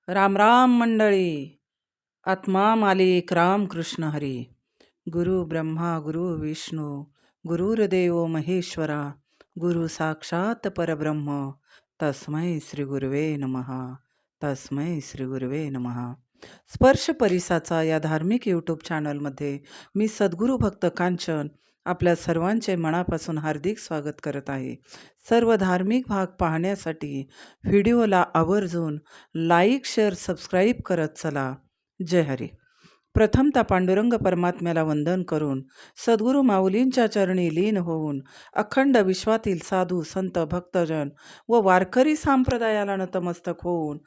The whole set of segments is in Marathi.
राम राम मंडळी. आत्मा मालिक राम कृष्ण हरी. गुरु ब्रह्मा गुरु विष्णू गुरुर्देव महेश्वरा, गुरु साक्षात परब्रह्म, तस्मै श्री गुरुवे नमः. तस्मै श्री गुरुवे नमः. स्पर्श परिसाचा या धार्मिक यूट्यूब चॅनलमध्ये मी सद्गुरू भक्त कांचन आपल्या सर्वांचे मनापासून हार्दिक स्वागत करत आहे. सर्व धार्मिक भाग पाहण्यासाठी व्हिडिओला आवर्जून लाईक, शेअर, सबस्क्राईब करत चला. जय हरी. प्रथमतः पांडुरंग परमात्म्याला वंदन करून सद्गुरू माऊलींच्या चरणी लीन होऊन अखंड विश्वातील साधू संत भक्तजन व वारकरी संप्रदायाला नतमस्तक होऊन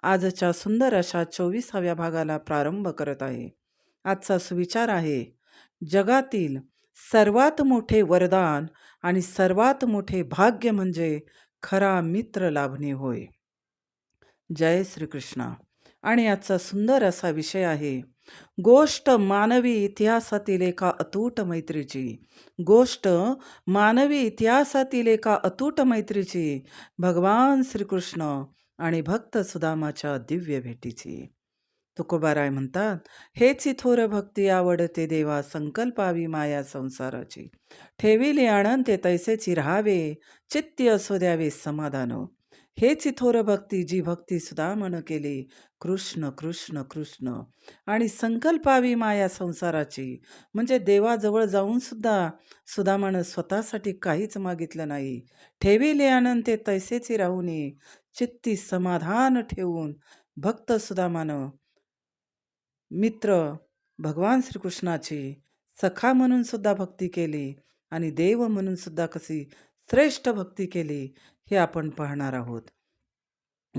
आजच्या सुंदर अशा 24व्या भागाला प्रारंभ करत आहे. आजचा सुविचार आहे, जगातील सर्वात मोठे वरदान आणि सर्वात मोठे भाग्य म्हणजे खरा मित्र लाभणे होय. जय श्रीकृष्ण. आणि आजचा सुंदर असा विषय आहे, गोष्ट मानवी इतिहासातील एका अतूट मैत्रीची. गोष्ट मानवी इतिहासातील एका अतूट मैत्रीची, भगवान श्रीकृष्ण आणि भक्त सुदामाच्या दिव्य भेटीची. तुकोबाराय म्हणतात, हेच थोर भक्ती आवडते देवा, संकल्पावी माया संसाराची. ठेविले आनंद ते तैसेची राहावे, चित्ती असो द्यावे समाधान. हेच थोर भक्ती, जी भक्ती सुदामन केली, कृष्ण कृष्ण कृष्ण. आणि संकल्पावी माया संसाराची म्हणजे देवाजवळ जाऊन सुद्धा सुदामानं स्वतःसाठी काहीच मागितलं नाही. ठेविले आनंद ते तैसेची राहुनी, चित्ती समाधान ठेवून भक्त सुदामानं मित्र भगवान श्रीकृष्णाची सखा म्हणून सुद्धा भक्ती केली आणि देव म्हणून सुद्धा कशी श्रेष्ठ भक्ती केली हे आपण पाहणार आहोत.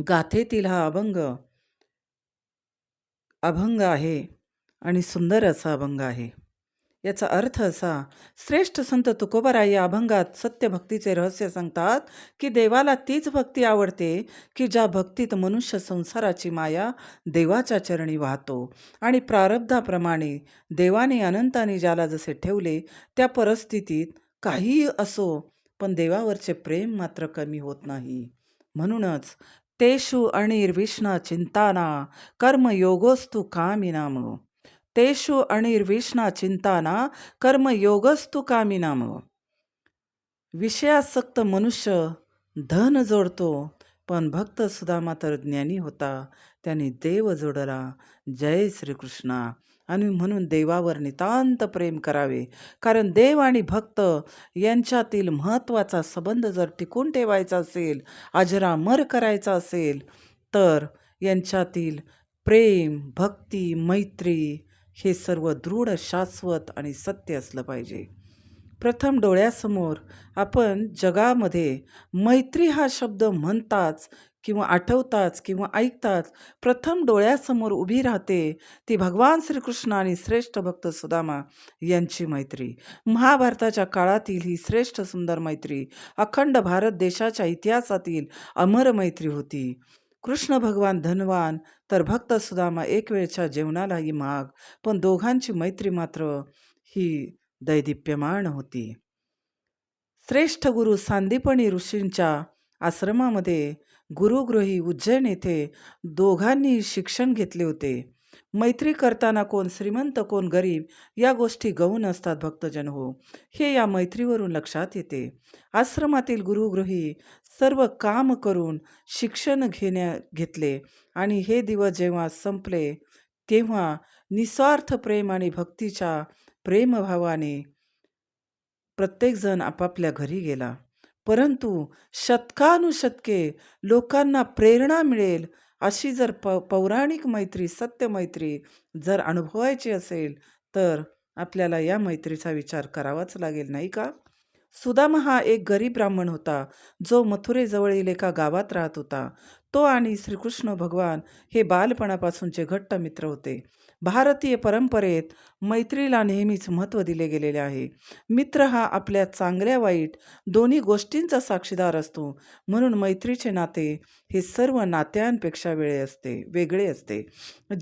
गाथेतील हा अभंग आहे आणि सुंदर असा अभंग आहे. याचा अर्थ असा, श्रेष्ठ संत तुकोबाराय या अभंगात सत्य भक्तीचे रहस्य सांगतात की देवाला तीच भक्ती आवडते की ज्या भक्तीत मनुष्य संसाराची माया देवाच्या चरणी वाहतो आणि प्रारब्धाप्रमाणे देवाने अनंताने ज्याला जसे ठेवले त्या परिस्थितीत काहीही असो पण देवावरचे प्रेम मात्र कमी होत नाही. म्हणूनच तेषु अनिर्विष्णा चिंताना कर्मयोगोस्तु कामिनाम. तेषु अनिर्विष्णा चिंताना कर्मयोगस्तु कामिनाम. विषयासक्त मनुष्य धन जोडतो, पण भक्त सुदामा तर ज्ञानी होता, त्याने देव जोडला. जय श्रीकृष्णा. आणि म्हणून देवावर नितांत प्रेम करावे, कारण देव आणि भक्त यांच्यातील महत्त्वाचा संबंध जर टिकून ठेवायचा असेल, अजरामर करायचा असेल, तर यांच्यातील प्रेम, भक्ती, मैत्री हे सर्व दृढ, शाश्वत आणि सत्य असलं पाहिजे. प्रथम डोळ्यासमोर आपण जगामध्ये मैत्री हा शब्द म्हणताच किंवा आठवताच किंवा ऐकताच प्रथम डोळ्यासमोर उभी राहते ती भगवान श्रीकृष्ण आणि श्रेष्ठ भक्त सुदामा यांची मैत्री. महाभारताच्या काळातील ही श्रेष्ठ सुंदर मैत्री अखंड भारत देशाच्या इतिहासातील अमर मैत्री होती. कृष्ण भगवान धनवान तर भक्त सुदामा एक वेळच्या जेवणालाही महाग, पण दोघांची मैत्री मात्र ही दैदिप्यमान होती. श्रेष्ठ गुरु सांदीपनी ऋषींच्या आश्रमामध्ये गुरुगृही उज्जैन येथे दोघांनी शिक्षण घेतले होते. मैत्री करताना कोण श्रीमंत कोण गरीब या गोष्टी गौण असतात भक्तजन हो, हे या मैत्रीवरून लक्षात येते. आश्रमातील गुरुगृही सर्व काम करून शिक्षण घेतले आणि हे दिवस जेव्हा संपले तेव्हा निस्वार्थ प्रेम आणि भक्तीच्या प्रेमभावाने प्रत्येकजण आपापल्या घरी गेला. परंतु शतकानुशतके लोकांना प्रेरणा मिळेल अशी जर पौराणिक मैत्री, सत्य मैत्री जर अनुभवायची असेल तर आपल्याला या मैत्रीचा विचार करावाच लागेल, नाही का? सुदामा हा एक गरीब ब्राह्मण होता, जो मथुरेजवळील एका गावात राहत होता. तो आणि श्रीकृष्ण भगवान हे बालपणापासूनचे घट्ट मित्र होते. भारतीय परंपरेत मैत्रीला नेहमीच महत्त्व दिले गेलेले आहे. मित्र हा आपल्या चांगल्या वाईट दोन्ही गोष्टींचा साक्षीदार असतो. म्हणून मैत्रीचे नाते हे सर्व नात्यांपेक्षा वेगळे असते.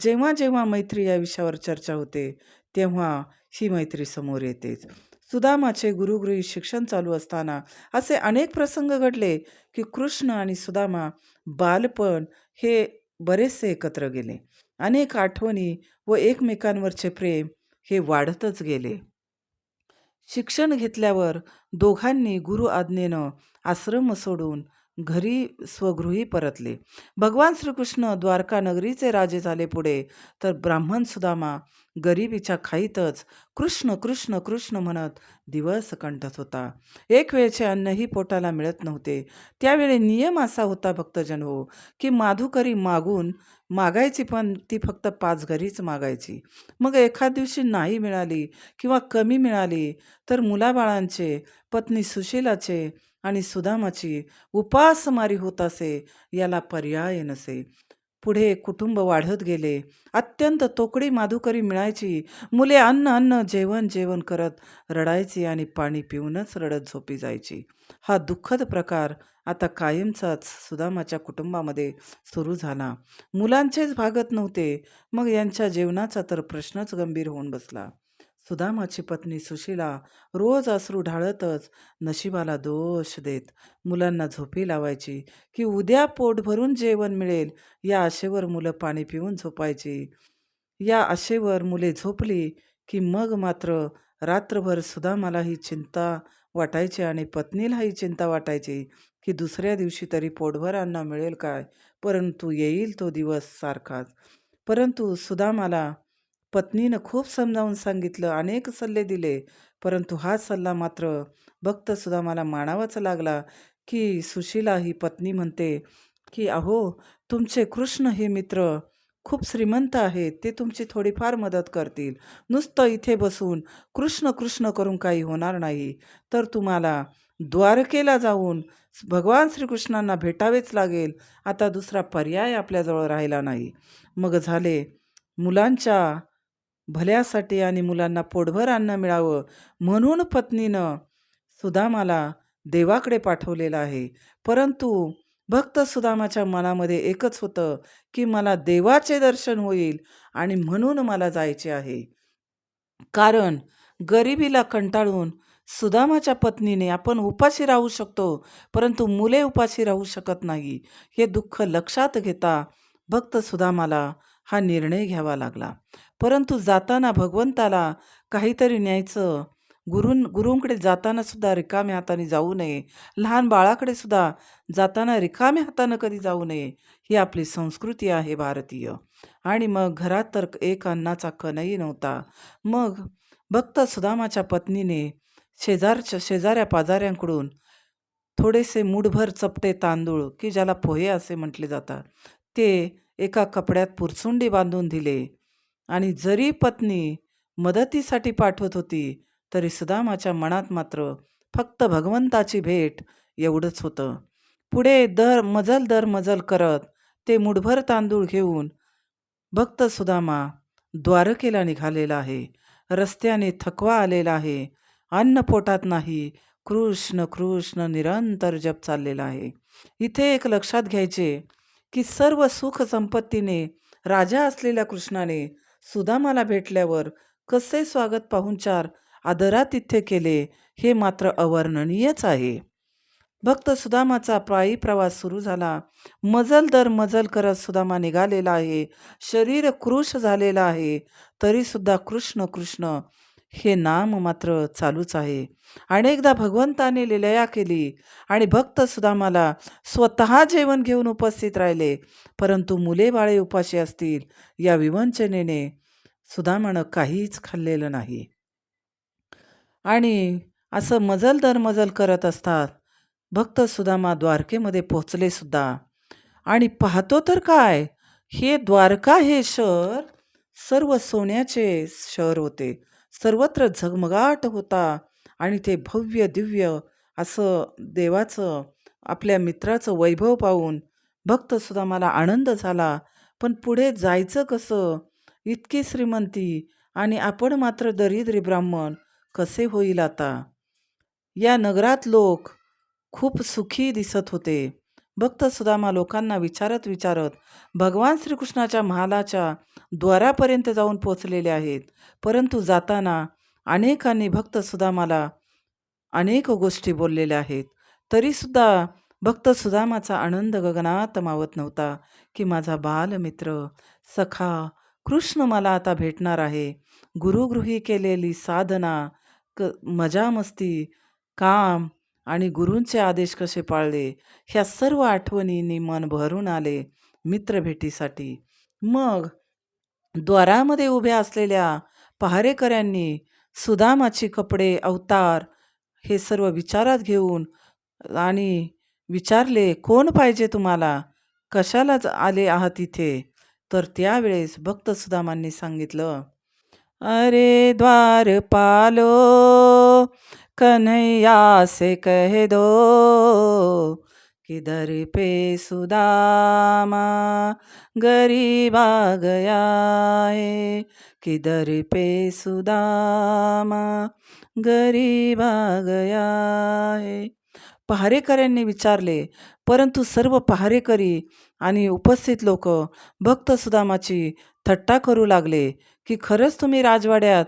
जेव्हा जेव्हा मैत्री या विषयावर चर्चा होते तेव्हा ही मैत्री समोर येतेच. सुदामाचे गुरुगृही शिक्षण चालू असताना असे अनेक प्रसंग घडले की कृष्ण आणि सुदामा बालपण हे बरेचसे एकत्र गेले. अनेक आठवणी व एकमेकांवरचे प्रेम हे वाढतच गेले. शिक्षण घेतल्यावर दोघांनी गुरु आज्ञेनं आश्रम सोडून घरी स्वगृही परतले. भगवान श्रीकृष्ण द्वारका नगरीचे राजे झाले पुढे, तर ब्राह्मण सुदामा गरिबीच्या खाईतच कृष्ण कृष्ण कृष्ण म्हणत दिवस कंठत होता. एक वेळचे अन्नही पोटाला मिळत नव्हते. त्यावेळी नियम असा होता भक्तजन हो, की माधुकरी मागायची, पण ती फक्त 5 घरीच मागायची. मग एखाद दिवशी नाही मिळाली किंवा कमी मिळाली तर मुलाबाळांचे, पत्नी सुशीलाचे आणि सुदामाची उपासमारी होत असे, याला पर्याय नसे. पुढे कुटुंब वाढत गेले. अत्यंत तोकडी माधुकरी मिळायची. मुले अन्न अन्न जेवण जेवण करत रडायची आणि पाणी पिऊनच रडत झोपी जायची. हा दुःखद प्रकार आता कायमचाच सुदामाच्या कुटुंबामध्ये सुरू झाला. मुलांचेच भागत नव्हते, मग यांच्या जेवणाचा तर प्रश्नच गंभीर होऊन बसला. सुदामाची पत्नी सुशीला रोज अश्रू ढाळतच नशिबाला दोष देत मुलांना झोपी लावायची, की उद्या पोट भरून जेवण मिळेल या आशेवर मुलं पाणी पिऊन झोपायची. या आशेवर मुले झोपली की मग मात्र रात्रभर सुदामालाही चिंता वाटायची आणि पत्नीलाही चिंता वाटायची, की दुसऱ्या दिवशी तरी पोटभर अन्न मिळेल काय, परंतु येईल तो दिवस सारखाच. परंतु सुदामाला पत्नीनं खूप समजावून सांगितलं, अनेक सल्ले दिले, परंतु हा सल्ला मात्र भक्त सुदामाला मानावाच लागला. की सुशीला ही पत्नी म्हणते, की "अहो, तुमचे कृष्ण हे मित्र खूप श्रीमंत आहेत, ते तुमची थोडीफार मदत करतील. नुसतं इथे बसून कृष्ण कृष्ण करून काही होणार नाही, तर तुम्हाला द्वारकेला जाऊन भगवान श्रीकृष्णांना भेटावेच लागेल. आता दुसरा पर्याय आपल्याजवळ राहिला नाही." मग झाले, मुलांच्या भल्यासाठी आणि मुलांना पोटभर अन्न मिळावं म्हणून पत्नीनं सुदामाला देवाकडे पाठवलेलं आहे. परंतु भक्त सुदामाच्या मनामध्ये एकच होतं, की मला देवाचे दर्शन होईल आणि म्हणून मला जायचे आहे. कारण गरिबीला कंटाळून सुदामाच्या पत्नीने आपण उपाशी राहू शकतो, परंतु मुले उपाशी राहू शकत नाही, हे दुःख लक्षात घेता भक्त सुदामाला हा निर्णय घ्यावा लागला. परंतु जाताना भगवंताला काहीतरी न्यायचं. गुरूंकडे जाताना सुद्धा रिकाम्या हाताने जाऊ नये. लहान बाळाकडे सुद्धा जाताना रिकाम्या हातानं कधी जाऊ नये. ही आपली संस्कृती आहे भारतीय. आणि मग घरात तर एक अन्नाचा कणही नव्हता. मग भक्त सुदामाच्या पत्नीने शेजाऱ्या पाजाऱ्यांकडून थोडेसे मूठभर चपटे तांदूळ, की ज्याला पोहे असे म्हटले जातात, ते एका कपड्यात पुरचुंडी बांधून दिले. आणि जरी पत्नी मदतीसाठी पाठवत होती, तरी सुदामाच्या मनात मात्र फक्त भगवंताची भेट एवढंच होतं. पुढे दर मजल करत ते मूठभर तांदूळ घेऊन भक्त सुदामा द्वारकेला निघालेला आहे. रस्त्याने थकवा आलेला आहे. अन्न पोटात नाही. कृष्ण कृष्ण निरंतर जप चाललेला आहे. इथे एक लक्षात घ्यायचे, की सर्व सुख संपत्तीने राजा असलेल्या कृष्णाने सुदामाला भेटल्यावर कसे स्वागत पाहुणचार आदरातिथ्य केले, हे मात्र अवर्णनीयच आहे. भक्त सुदामाचा पायी प्रवास सुरू झाला. मजल दर मजल करत सुदामा निघालेला आहे. शरीर कृश झालेलं आहे, तरी सुद्धा कृष्ण कृष्ण हे नाम मात्र चालूच आहे. अनेकदा भगवंताने लीलया केली आणि भक्त सुदामाला स्वतः जेवण घेऊन उपस्थित राहिले, परंतु मुले बाळे उपाशी असतील या विवंचनेने सुदामानं काहीच खाल्लेलं नाही. आणि असं मजल दर मजल करत असतात भक्त सुदामा द्वारकेमध्ये पोहोचले सुद्धा. आणि पाहतो तर काय, हे द्वारका हे शहर सर्व सोन्याचे शहर होते. सर्वत्र झगमगाट होता आणि ते भव्य दिव्य असं देवाचं, आपल्या मित्राचं वैभव पाहून भक्त सुदामाला आनंद झाला. पण पुढे जायचं कसं? इतकी श्रीमंती आणि आपण मात्र दरिद्री ब्राह्मण, कसे होईल आता? या नगरात लोक खूप सुखी दिसत होते. भक्त सुदामा लोकांना विचारत विचारत भगवान श्रीकृष्णाच्या महालाच्या द्वारापर्यंत जाऊन पोचलेले आहेत. परंतु जाताना अनेकांनी भक्त सुदामाला अनेक गोष्टी बोललेल्या आहेत. तरीसुद्धा भक्त सुदामाचा आनंद गगनात मावत नव्हता की माझा बालमित्र सखा कृष्ण मला आता भेटणार आहे. गुरुगृही केलेली साधना, मजा मस्ती, काम आणि गुरूंचे आदेश कसे पाळले, ह्या सर्व आठवणींनी मन भरून आले मित्रभेटीसाठी. मग द्वारामध्ये उभ्या असलेल्या पहारेकऱ्यांनी सुदामाची कपडे, अवतार हे सर्व विचारात घेऊन आणि विचारले, "कोण पाहिजे तुम्हाला? कशाला आले आहात इथे?" तर त्यावेळेस भक्त सुदामांनी सांगितलं, "अरे द्वारपालो, कन्हैया से कह दो, किधर पे सुदामा गरीब आ गया है, किधर पे सुदामा गरीब आ गया है." पहारेकऱ्यांनी विचारले, परंतु सर्व पहारेकरी आणि उपस्थित लोक भक्त सुदामाची थट्टा करू लागले, की खरंच तुम्ही राजवाड्यात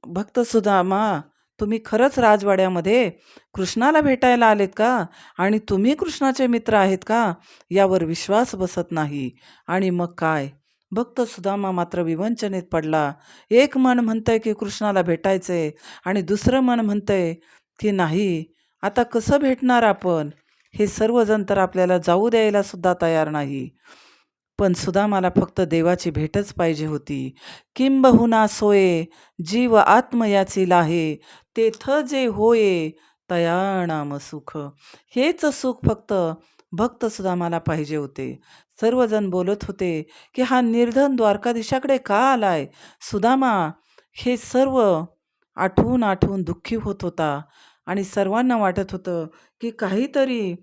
भक्त सुदामा, तुम्ही खरंच राजवाड्यामध्ये कृष्णाला भेटायला आलेत का? आणि तुम्ही कृष्णाचे मित्र आहेत का? यावर विश्वास बसत नाही. आणि मग काय? भक्त सुदामा मात्र विवंचनेत पडला. एक मन म्हणतंय की कृष्णाला भेटायचंय आणि दुसरं मन म्हणतंय की नाही, आता कसं भेटणार आपण? हे सर्वजण तर आपल्याला जाऊ द्यायला सुद्धा तयार नाही. पण सुदामाला फक्त देवाची भेटच पाहिजे होती. किंबहुना सोये जीव आत्म याची लाहे, तेथ जे होये तया नाम सुख. हेच सुख फक्त भक्त सुदामाला पाहिजे होते. सर्वजण बोलत होते की हा निर्धन द्वारकाधीशाकडे का आलाय? सुदामा हे सर्व आठवून आठवून दुःखी होत होता आणि सर्वांना वाटत होतं की काहीतरी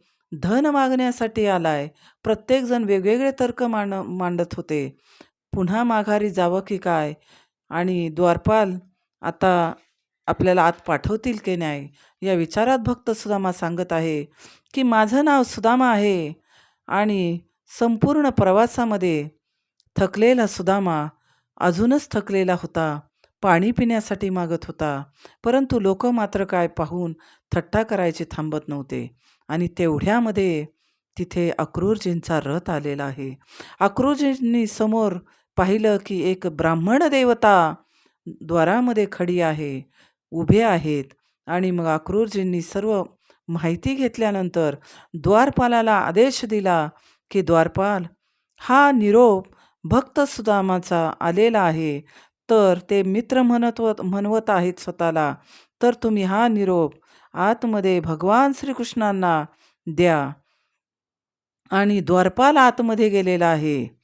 धन मागण्यासाठी आलाय. प्रत्येकजण वेगवेगळे तर्क मांडत होते. पुन्हा माघारी जावं की काय? आणि द्वारपाल आता आपल्याला आत पाठवतील की नाही, या विचारात भक्त सुदामा सांगत आहे की माझं नाव सुदामा आहे. आणि संपूर्ण प्रवासामध्ये थकलेला सुदामा अजूनच थकलेला होता. पाणी पिण्यासाठी मागत होता. परंतु लोक मात्र काय पाहून थट्टा करायचे थांबत नव्हते. आणि तेवढ्यामध्ये तिथे अक्रूरजींचा रथ आलेला आहे. अक्रूरजींनी समोर पाहिलं की एक ब्राह्मण देवता द्वारामध्ये खडी आहे, उभे आहेत. आणि मग अक्रूरजींनी सर्व माहिती घेतल्यानंतर द्वारपालाला आदेश दिला की द्वारपाल, हा निरोप भक्त सुदामाचा आलेला आहे. तर ते मित्र म्हणवत आहेत स्वतःला. तर तुम्ही हा निरोप आतमध्ये भगवान श्रीकृष्णांना द्या. आणि द्वारपाल आतमध्ये गेलेला आहे.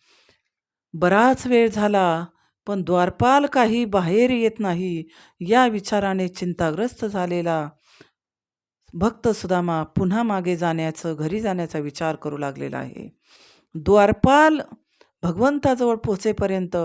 बराच वेळ झाला पण द्वारपाल काही बाहेर येत नाही. या विचाराने चिंताग्रस्त झालेला भक्त सुदामा पुन्हा मागे जाण्याचं, घरी जाण्याचा विचार करू लागलेला आहे. द्वारपाल भगवंताजवळ पोहोचेपर्यंत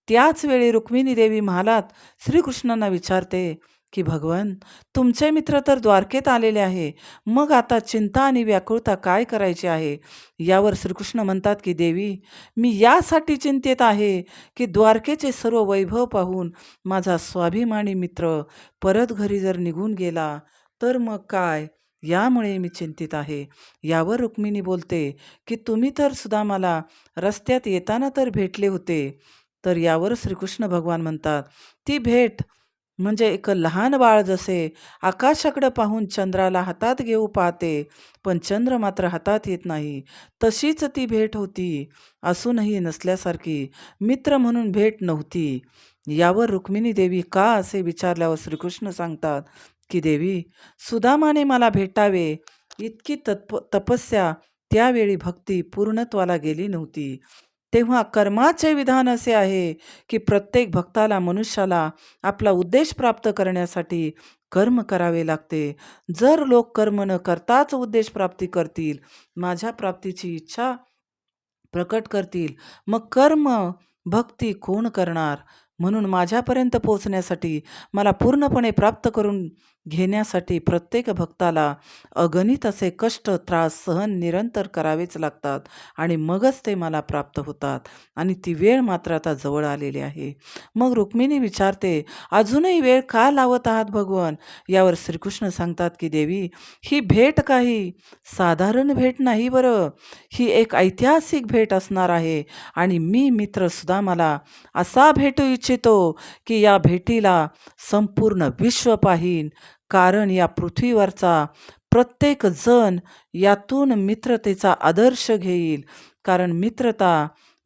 त्याच वेळी रुक्मिणी देवी महालात श्रीकृष्णांना विचारते की भगवन, तुमचे मित्र तर द्वारकेत आलेले आहे, मग आता चिंता आणि व्याकुळता काय करायची आहे? यावर श्रीकृष्ण म्हणतात की देवी, मी यासाठी चिंतेत आहे की द्वारकेचे सर्व वैभव पाहून माझा स्वाभिमानी मित्र परत घरी जर निघून गेला तर मग काय? यामुळे मी चिंतित आहे. यावर रुक्मिणी बोलते की तुम्ही तर सुदामाला रस्त्यात येताना तर भेटले होते. तर यावर श्रीकृष्ण भगवान म्हणतात, ती भेट म्हणजे एक लहान बाळ जसे आकाशाकडे पाहून चंद्राला हातात घेऊ पाहते, पण चंद्र मात्र हातात येत नाही, तशीच ती भेट होती. असूनही नसल्यासारखी, मित्र म्हणून भेट नव्हती. यावर रुक्मिणी देवी का असे विचारल्यावर श्रीकृष्ण सांगतात की देवी, सुदामाने मला भेटावे इतकी तपस्या त्यावेळी भक्ती पूर्णत्वाला गेली नव्हती. तेव्हा कर्माचे विधान असे आहे की प्रत्येक भक्ताला, मनुष्याला आपला उद्देश प्राप्त करण्यासाठी कर्म करावे लागते. जर लोक कर्म न करताच उद्देश प्राप्ती करतील, माझ्या प्राप्तीची इच्छा प्रकट करतील, मग कर्म भक्ती कोण करणार? म्हणून माझ्यापर्यंत पोहोचण्यासाठी, मला पूर्णपणे प्राप्त करून घेण्यासाठी प्रत्येक भक्ताला अगणित असे कष्ट, त्रास सहन निरंतर करावेच लागतात आणि मगच ते मला प्राप्त होतात आणि ती वेळ मात्र आता जवळ आलेली आहे. मग रुक्मिणी विचारते, "अजूनही वेळ का लावत आहात भगवन?" यावर श्रीकृष्ण सांगतात की, "देवी, ही भेट काही साधारण भेट नाही बरं. ही एक ऐतिहासिक भेट असणार आहे आणि मी मित्र सुदामाला असा भेटू इच्छितो की या भेटीला संपूर्ण विश्व पाहीन. कारण या पृथ्वीवरचा प्रत्येक जण यातून मित्रतेचा आदर्श घेईल. कारण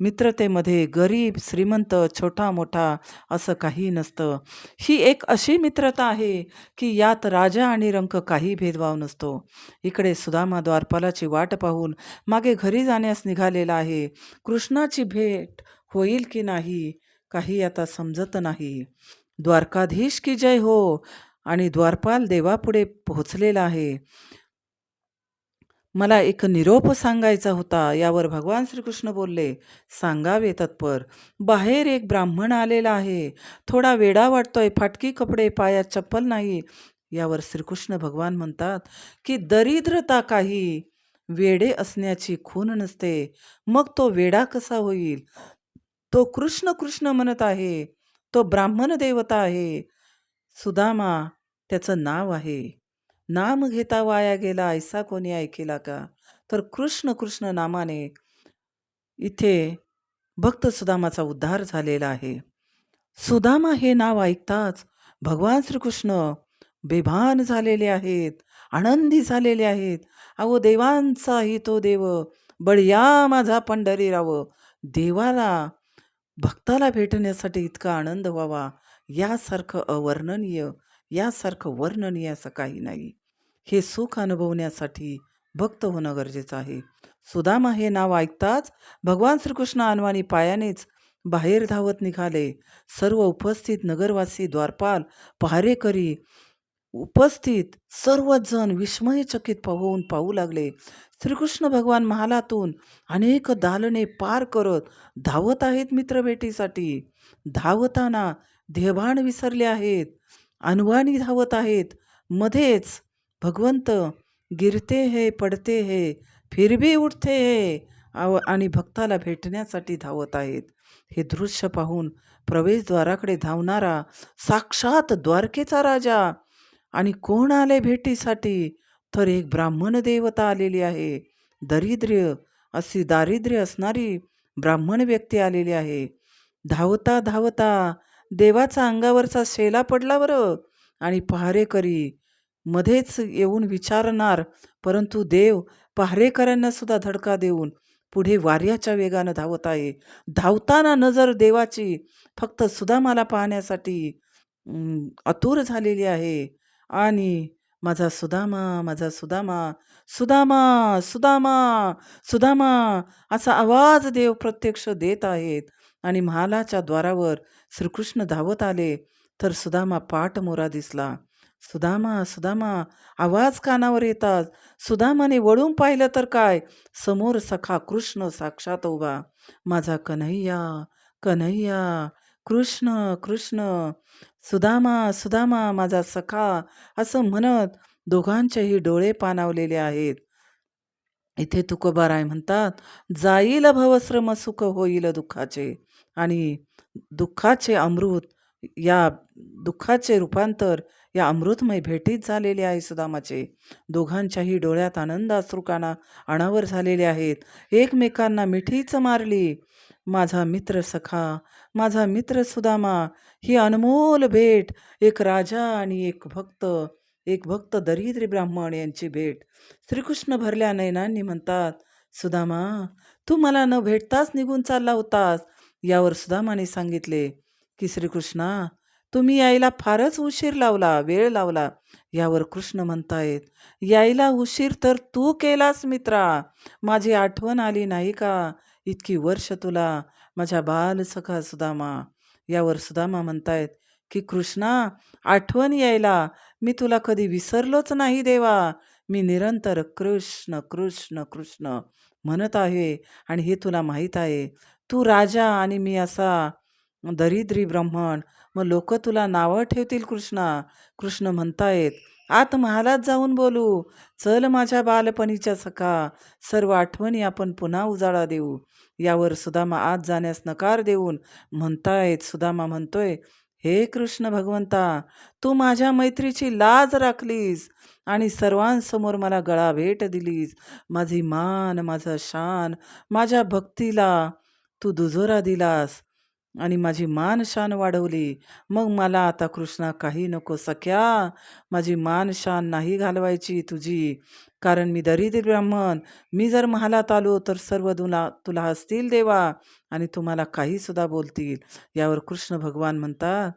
मित्रतेमध्ये गरीब श्रीमंत छोटा मोठा असं काही नसतं. ही एक अशी मित्रता आहे की यात राजा आणि रंक काही भेदभाव नसतो." इकडे सुदामा द्वारपालाची वाट पाहून मागे घरी जाण्यास निघालेला आहे. कृष्णाची भेट होईल की नाही काही आता समजत नाही. द्वारकाधीश की जय हो. आणि द्वारपाल देवापुढे पोहोचलेला आहे. "मला एक निरोप सांगायचा होता." यावर भगवान श्रीकृष्ण बोलले, "सांगावे तत्पर. बाहेर एक ब्राह्मण आलेला आहे. थोडा वेडा वाटतोय, फाटकी कपडे, पायात चप्पल नाही." यावर श्रीकृष्ण भगवान म्हणतात की, "दरिद्रता काही वेडे असण्याची खूण नसते. मग तो वेडा कसा होईल? तो कृष्ण कृष्ण म्हणत आहे. तो ब्राह्मण देवता आहे. सुदामा त्याचं नाव आहे. नाम घेता वाया गेला ऐसा कोणी ऐकेला का?" तर कृष्ण कृष्ण नामाने इथे भक्त सुदामाचा उद्धार झालेला आहे. सुदामा हे नाव ऐकताच भगवान श्रीकृष्ण बेभान झालेले आहेत, आनंदी झालेले आहेत. "अहो देवांचाही तो देव, बळीया माझा पंढरीराव." देवाला भक्ताला भेटण्यासाठी इतका आनंद व्हावा, यासारखं वर्णनीय असं काही नाही. हे सुख अनुभवण्यासाठी भक्त होणं गरजेचं आहे. सुदामा हे नाव ऐकताच भगवान श्रीकृष्ण अनवाणी पायानेच बाहेर धावत निघाले. सर्व उपस्थित नगरवासी, द्वारपाल, पहारेकरी, उपस्थित सर्वच जण विस्मयचकित होऊन पाहू लागले. श्रीकृष्ण भगवान महालातून अनेक दालने पार करत धावत आहेत मित्रभेटीसाठी. धावताना देहभान विसरले आहेत, अनवाणी धावत आहेत. मध्येच भगवंत गिरते है, पडते है, फिर भी उठते है आणि भक्ताला भेटण्यासाठी धावत आहेत. हे दृश्य पाहून प्रवेशद्वाराकडे धावणारा साक्षात द्वारकेचा राजा आणि कोण आले भेटीसाठी? तर एक ब्राह्मण देवता आलेली आहे. दारिद्र्य असणारी ब्राह्मण व्यक्ती आलेली आहे. धावता धावता देवाचा अंगावरचा शेला पडला बरं. आणि पहारेकरी मध्येच येऊन विचारणार, परंतु देव पहारेकऱ्यांना सुद्धा धडका देऊन पुढे वाऱ्याच्या वेगानं धावत आहे. धावताना नजर देवाची फक्त सुदामाला पाहण्यासाठी आतुर झालेली आहे. आणि "माझा सुदामा, माझा सुदामा, सुदामा, सुदामा, सुदामा" असा आवाज देव प्रत्यक्ष देत आहेत. आणि महालाच्या द्वारावर श्रीकृष्ण धावत आले तर सुदामा पाठमोरा दिसला. "सुदामा, सुदामा" आवाज कानावर येतात सुदामाने वळून पाहिलं तर काय, समोर सखा कृष्ण साक्षात उभा. "माझा कन्हैया, कन्हैया, कृष्ण, कृष्ण, सुदामा, सुदामा, माझा सखा" असं म्हणत दोघांचेही डोळे पाणावलेले आहेत. इथे तुकोबाराय म्हणतात, "जाईल भवश्रम सुख होईल दुःखाचे." आणि दुःखाचे अमृत, या दुःखाचे रूपांतर या अमृतमय भेटीत झालेले आहे सुदामाचे. दोघांच्याही डोळ्यात आनंद अश्रुकाना अनावर झालेले आहेत. एकमेकांना मिठीच मारली. "माझा मित्र सखा, माझा मित्र सुदामा." ही अनमोल भेट, एक राजा आणि एक भक्त दरिद्री ब्राह्मण यांची भेट. श्रीकृष्ण भरल्या नयनांनी म्हणतात, "सुदामा, तू मला न भेटताच निघून चालला होतास." यावर सुदामाने सांगितले की, "श्रीकृष्णा, तुम्ही यायला फारच वेळ लावला." यावर कृष्ण म्हणतायत, "यायला उशीर तर तू केलास मित्रा. माझी आठवण आली नाही का इतकी वर्ष तुला, माझ्या बालसखा सुदामा." यावर सुदामा म्हणतायत की, "कृष्णा, आठवण यायला मी तुला कधी विसरलोच नाही देवा. मी निरंतर कृष्ण कृष्ण कृष्ण म्हणत आहे आणि हे तुला माहीत आहे. तू राजा आणि मी असा दरिद्री ब्राह्मण. मग लोक तुला नावं ठेवतील कृष्णा. कृष्ण म्हणतायत, आत महालात जाऊन बोलू. चल माझ्या बालपणीच्या सखा, सर्व आठवणी आपण पुन्हा उजाळा देऊ. यावर सुदामा आत जाण्यास नकार देऊन म्हणतायत, सुदामा म्हणतोय, हे कृष्ण भगवंता, तू माझ्या मैत्रीची लाज राखलीस आणि सर्वांसमोर मला गळा भेट दिलीस. माझी मान, माझा शान, माझ्या भक्तीला तू दुजोरा दिलास आणि माझी मान शान वाढवली. मग मला आता कृष्णा काही नको सख्या, माझी मान शान नाही घालवायची तुझी, कारण मी दरिद्र ब्राह्मण. मी जर महालात आलो तर सर्व तुला तुला हसतील देवा आणि तुम्हाला काही सुद्धा बोलतील. यावर कृष्ण भगवान म्हणतात,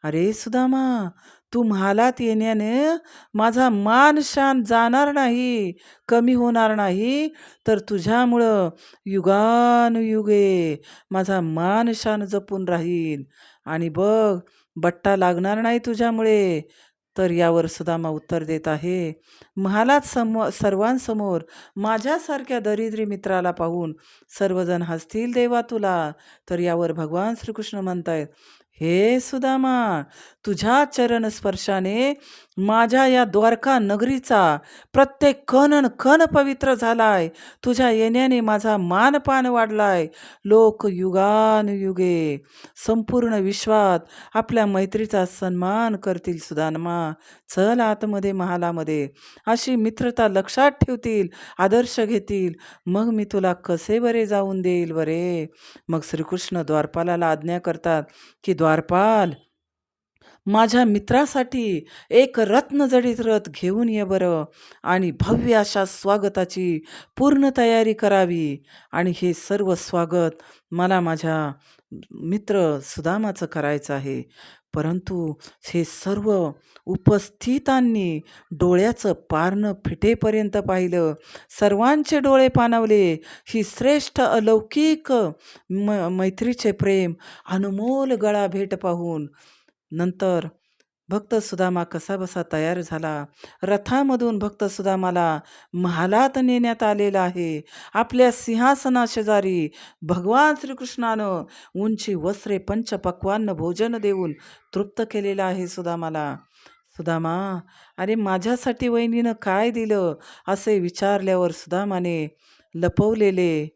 अरे सुदामा, तू महालात येण्याने माझा मान शान जाणार नाही, कमी होणार नाही, तर तुझ्यामुळं युगानुयुगे माझा मान शान जपून राहील आणि बघ, बट्टा लागणार नाही तुझ्यामुळे. तर यावर सुदामा उत्तर देत आहे, महालात सर्वांसमोर माझ्यासारख्या दरिद्री मित्राला पाहून सर्वजण हसतील देवा तुला. तर यावर भगवान श्रीकृष्ण म्हणतायत, हे सुदामा, तुझ्या चरण स्पर्शाने माझ्या या द्वारका नगरीचा प्रत्येक कण न कण पवित्र झालाय. तुझ्या येण्याने माझा मानपान वाढलाय. लोक युगानुयुगे संपूर्ण विश्वात आपल्या मैत्रीचा सन्मान करतील. सुदामा, चल आतमध्ये महालामध्ये, अशी मित्रता लक्षात ठेवतील, आदर्श घेतील. मग मी तुला कसे बरे जाऊन देईल बरे. मग श्रीकृष्ण द्वारपालाला आज्ञा करतात की, द्वारपाल, माझ्या मित्रासाठी एक रत्नजडित रथ घेऊन ये बरं आणि भव्य अशा स्वागताची पूर्ण तयारी करावी. आणि हे सर्व स्वागत मला माझ्या मित्र सुदामाचं करायचं आहे. परंतु हे सर्व उपस्थितांनी डोळ्याचं पारणं फिटेपर्यंत पाहिलं. सर्वांचे डोळे पाणावले. ही श्रेष्ठ अलौकिक मैत्रीचे प्रेम, अनमोल गळा भेट पाहून नंतर भक्त सुदामा कसाबसा तयार झाला. रथामधून भक्त सुदामाला महालात नेण्यात आलेला आहे. आपल्या सिंहासनाशेजारी भगवान श्रीकृष्णानं उंची वस्त्रे पंचपक्वान्न भोजन देऊन तृप्त केलेलं आहे सुदामाला. सुदामा, अरे माझ्यासाठी वहिनीनं काय दिलं असे विचारल्यावर सुदामाने लपवलेले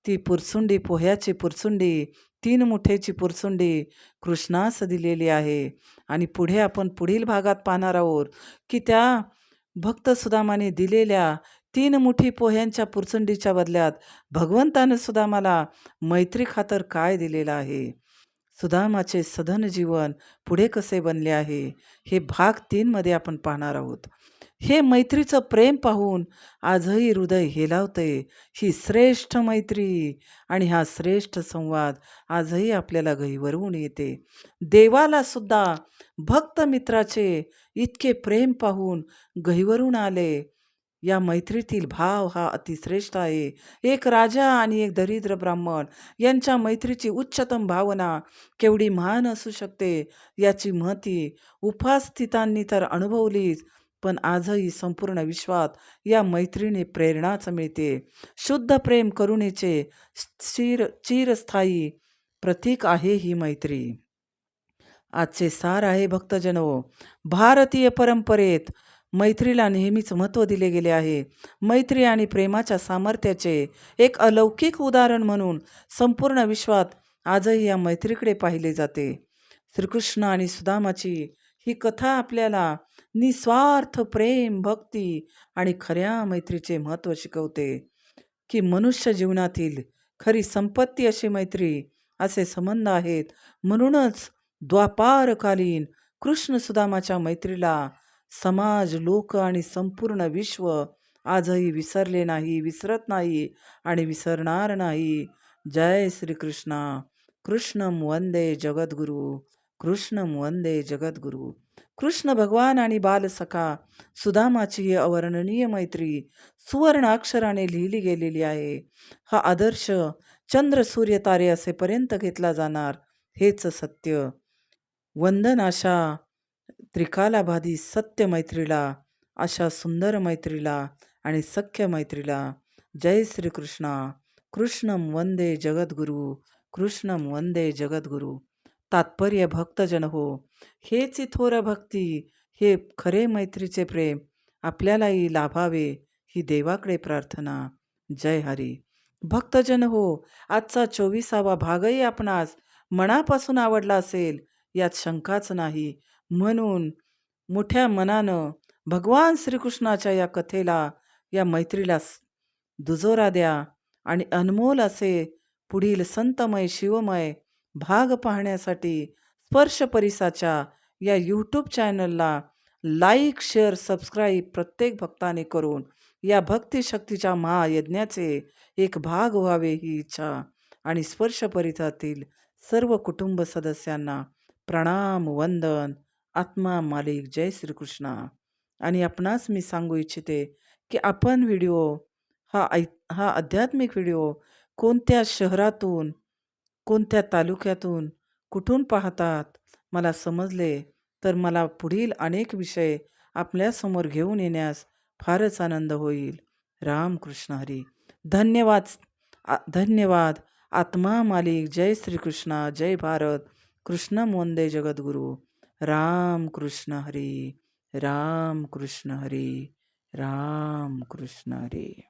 ती पुरसुंडी, पोह्याची पुरसुंडी, 3 मुठेची पुरसुंडी कृष्णास दिलेली आहे. आणि पुढे आपण पुढील भागात पाहणार आहोत की त्या भक्त सुदामाने दिलेल्या 3 मुठी पोह्यांच्या पुरसुंडीच्या बदल्यात भगवंतानं सुदामाला मैत्री खातर काय दिलेलं आहे. सुदामाचे सधन जीवन पुढे कसे बनले आहे, हे भाग 3 मध्ये आपण पाहणार आहोत. हे मैत्रीचं प्रेम पाहून आजही हृदय हेलावते. ही श्रेष्ठ मैत्री आणि हा श्रेष्ठ संवाद आजही आपल्याला गहिवरून येते. देवाला सुद्धा भक्त मित्राचे इतके प्रेम पाहून गहिवरून आले. या मैत्रीतील भाव हा अतिश्रेष्ठ आहे. एक राजा आणि एक दरिद्र ब्राह्मण यांच्या मैत्रीची उच्चतम भावना केवढी महान असू शकते याची महती उपस्थितांनी तर अनुभवलीच, पण आजही संपूर्ण विश्वात या मैत्रीने प्रेरणाच मिळते. शुद्ध प्रेम करुणेचे चिरस्थायी प्रतीक आहे ही मैत्री. आजचे सार आहे भक्तजनो, भारतीय परंपरेत मैत्रीला नेहमीच महत्त्व दिले गेले आहे. मैत्री आणि प्रेमाच्या सामर्थ्याचे एक अलौकिक उदाहरण म्हणून संपूर्ण विश्वात आजही या मैत्रीकडे पाहिले जाते. श्रीकृष्ण आणि सुदामाची ही कथा आपल्याला निस्वार्थ प्रेम, भक्ती आणि खऱ्या मैत्रीचे महत्त्व शिकवते की मनुष्य जीवनातील खरी संपत्ती अशी मैत्री, असे संबंध आहेत. म्हणूनच द्वापारकालीन कृष्ण सुदामाच्या मैत्रीला समाज, लोक आणि संपूर्ण विश्व आजही विसरले नाही, विसरत नाही आणि विसरणार नाही. जय श्रीकृष्ण. कृष्णं वंदे जगद्गुरु. कृष्णं वंदे जगद्गुरु. कृष्ण भगवान आणि बालसखा सुदामाची ही अवर्णनीय मैत्री सुवर्ण अक्षराने लिहिली गेलेली आहे. हा आदर्श चंद्र, सूर्य, तारे असेपर्यंत घेतला जाणार, हेच सत्य. वंदन अशा त्रिकालाबाधी सत्य मैत्रीला, अशा सुंदर मैत्रीला आणि सख्य मैत्रीला. जय श्रीकृष्ण. कृष्णं वंदे जगद्गुरु. कृष्णं वंदे जगद्गुरु. तात्पर्य भक्तजन हो. हेच थोर भक्ती, हे खरे मैत्रीचे प्रेम आपल्यालाही लाभावे ही देवाकडे प्रार्थना. जय हरी. भक्तजन हो, आजचा 24वा भागही आपणास मनापासून आवडला असेल यात शंकाच नाही. म्हणून मोठ्या मनानं भगवान श्रीकृष्णाच्या या कथेला, या मैत्रीला दुजोरा द्या आणि अनमोल असे पुढील संतमय शिवमय भाग पाहण्यासाठी स्पर्श परिसाच्या या यूट्यूब चॅनलला लाईक शेअर सबस्क्राईब प्रत्येक भक्ताने करून या भक्तिशक्तीच्या महायज्ञाचे एक भाग व्हावे ही इच्छा आणि स्पर्श परिसरातील सर्व कुटुंब सदस्यांना प्रणाम वंदन. आत्मा मालिक जय श्रीकृष्णा. आणि आपणास मी सांगू इच्छिते की आपण व्हिडिओ हा आध्यात्मिक व्हिडिओ कोणत्या शहरातून, कोणत्या तालुक्यातून, कुठून पाहतात मला समजले तर मला पुढील अनेक विषय आपल्यासमोर घेऊन येण्यास फारच आनंद होईल. रामकृष्ण हरी. धन्यवाद. धन्यवाद. आत्मा मालिक जय श्रीकृष्णा. जय भारत. कृष्णम वंदे जगद्गुरु. रामकृष्ण हरी. रामकृष्ण हरी. रामकृष्ण हरी.